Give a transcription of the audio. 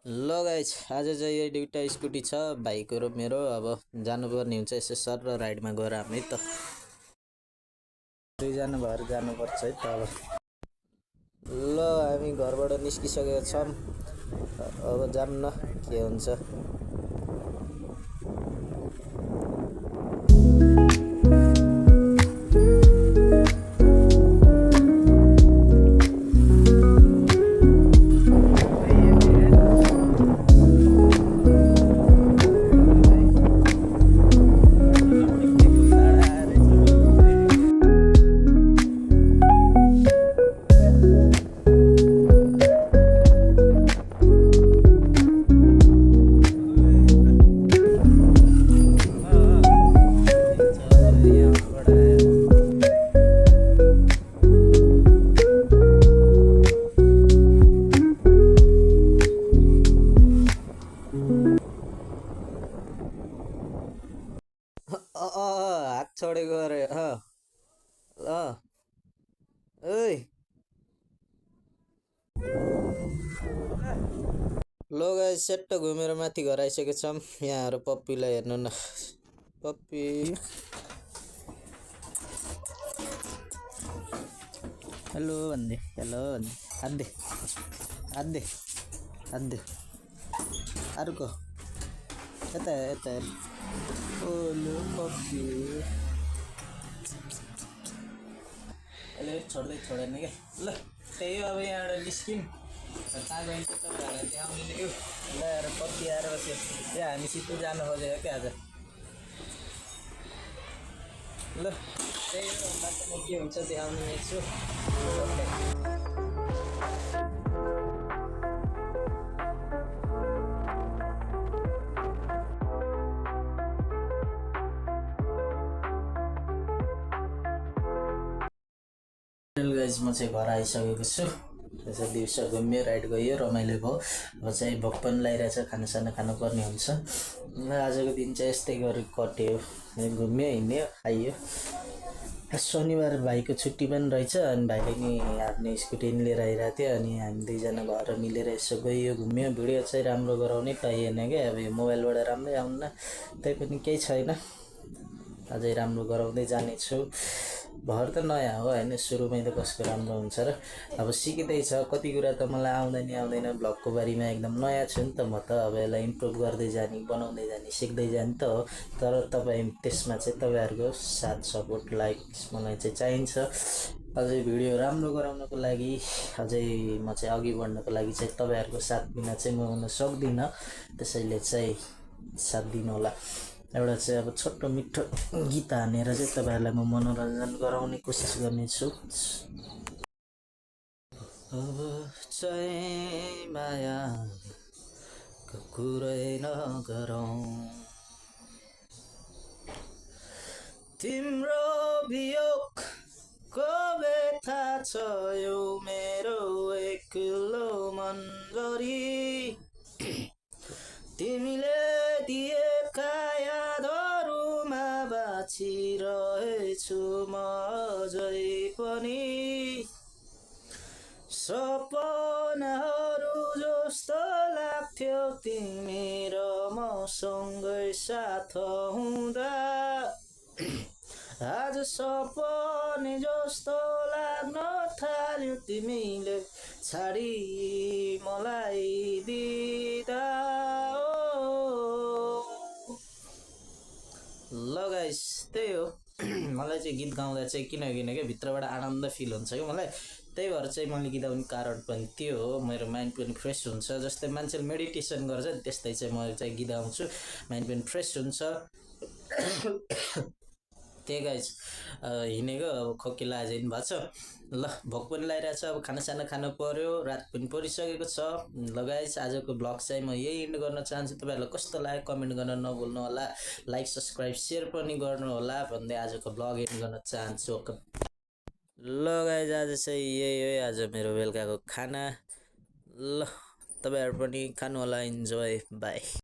ल गाइस आज चाहिँ यो दुईवटा स्कुटी छ भाइको र मेरो। अब जानुपर्ने हुन्छ यसो सर र राइडमा गएर हामी त दुईजना भएर जानुपर्छ है त। अब ल हामी घरबाट निस्किसकेका छौँ। अब जाऊँ न के हुन्छ। हात छोडेको अरे ओइ लो गाइस सेट्ट घुमेर माथि घर आइसकेका छौँ। यहाँहरू पप्पीलाई हेर्नु न। पप्पी हेलो भन्दै हेलो भन्दै हात दे अर्को यता यता ओलो पप्पी अहिले छोडेन क्या। ल त्यही हो अब यहाँबाट निस्क्यौँ कहाँ गइन्छ तपाईँहरूलाई देखाउने थियो। ल आएर पप्पी आएर बस्यो यहाँ हामीसित जानु खोजेको क्या आज। ल त्यही हो बाटोमा के हुन्छ देखाउने छु। गाइस म चाहिँ घर आइसकेको छु। त्यसै दिउँसो घुम्यो राइड गयो रमाइलो भयो। अब चाहिँ भोक पनि लागिरहेछ खानासाना खानुपर्ने हुन्छ। ल आजको दिन चाहिँ यस्तै गरी कट्यो। घुम्यो हिँड्यो खाइयो। शनिबार भाइको छुट्टी पनि रहेछ अनि भाइले नि आफ्नो स्कुटी नि लिएर आइरहेको थियो। अनि हामी दुईजना घर मिलेर यसो गयो घुम्यो। भिडियो चाहिँ राम्रो गराउने पाइएन क्या। अब यो मोबाइलबाट राम्रै आउन्न त्यही पनि केही छैन अझै राम्रो गराउँदै जानेछु। भर त नयाँ हो होइन सुरुमै त कसको राम्रो हुन्छ र। अब सिक्दैछ कति कुरा त मलाई आउँदैन भ्लगको बारेमा एकदम नयाँ छु नि त म त। अब यसलाई इम्प्रुभ गर्दै जाने बनाउँदै जाने सिक्दै जाने त हो। तर तपाईँ त्यसमा चाहिँ तपाईँहरूको साथ सपोर्ट लाइक मलाई चाहिँ चाहिन्छ। अझै भिडियो राम्रो गराउनको लागि अझै म चाहिँ अघि बढ्नको लागि चाहिँ तपाईँहरूको साथ बिना चाहिँ म हुन सक्दिनँ। त्यसैले चाहिँ साथ दिनु होला। एउटा चाहिँ अब छोटो मिठो गीत हानेर चाहिँ तपाईँहरूलाई म मनोरञ्जन गराउने कोसिस गर्नेछु। अब चाहिँ मायाको कुरै नगरौँ तिम्रो वियोगको व्यथा छ यो मेरो एक्लो मनभरि। तिमीले दिएका यादहरूमा बाँचिरहेछु म अझै पनि। सपनाहरू जस्तो लाग्थ्यो तिमी र मसँगै साथ हुँदा। आज सपने जस्तो लाग्न थाल्यो तिमीले छाडी मलाई दिँदा। ल गाइस त्यही हो मलाई चाहिँ गीत गाउँदा चाहिँ किनकि भित्रबाट आनन्द फिल हुन्छ क्या मलाई। त्यही भएर चाहिँ मैले गीत गाउने कारण पनि त्यो हो। मेरो माइन्ड पनि फ्रेस हुन्छ। जस्तै मान्छेले मेडिटेसन गर्छ नि त्यस्तै चाहिँ म चाहिँ गीत गाउँछु माइन्ड पनि फ्रेस हुन्छ। त्यही गाइस हिँडेको अब खोकी लाजे पनि भएको छ। ल भोक पनि लागिरहेछ अब खानासाना खानु पर्यो रात पनि परिसकेको छ। ल गाइस आजको ब्लग चाहिँ म यही एन्ड गर्न चाहन्छु। तपाईँहरूलाई कस्तो लाग्यो कमेन्ट गर्न नभुल्नु होला। लाइक सब्सक्राइब सेयर पनि गर्नु होला भन्दै आजको ब्लग एन्ड गर्न चाहन्छु। ल गाइस आज चाहिँ यही हो आज मेरो बेलुकाको खाना। ल तपाईँहरू पनि खानु होला इन्जोय बाई।